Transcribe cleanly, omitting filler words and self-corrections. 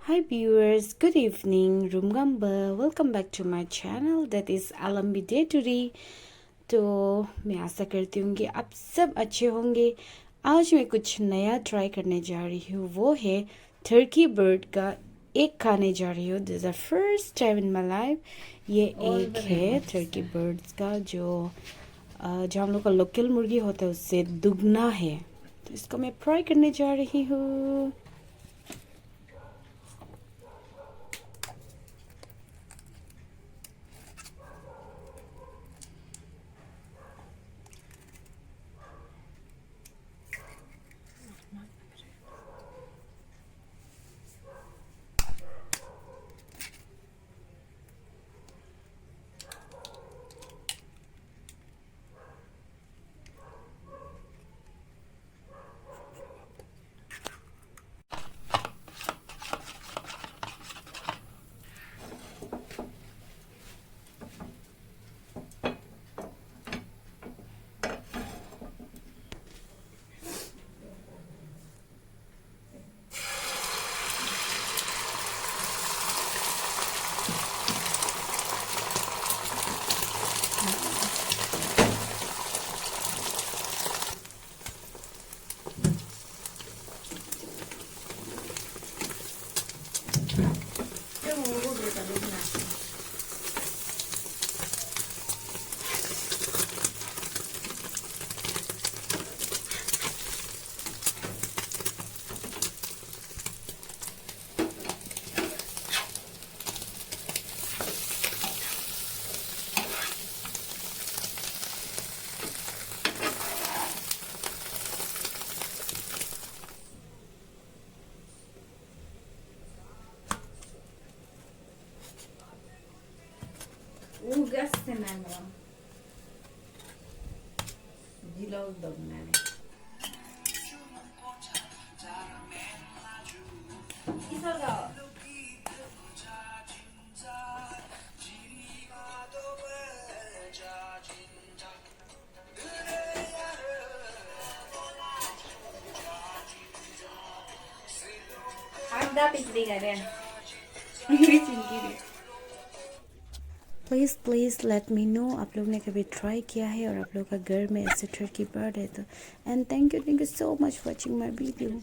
Hi viewers, good evening. Rumgamba, welcome back to my channel that is Alambi Day Today. तो मैं आशा करती हूँ कि आप सब अच्छे होंगे। आज मैं कुछ नया ट्राई करने जा रही हूँ, वो है टर्की बर्ड का एग खाने जा रही हूँ। This is the first time in my life. ये एग है टर्की बर्ड्स का जो हम लोग का लोकल मुर्गी होता है उससे दुगना है। तो इसको मैं फ्राई करने जा रही हूँ। प्लीज़ लेट मी नो आप लोग ने कभी ट्राई किया है और आप लोग का घर में ऐसे टर्की बर्ड है तो। And thank you so much for watching my video.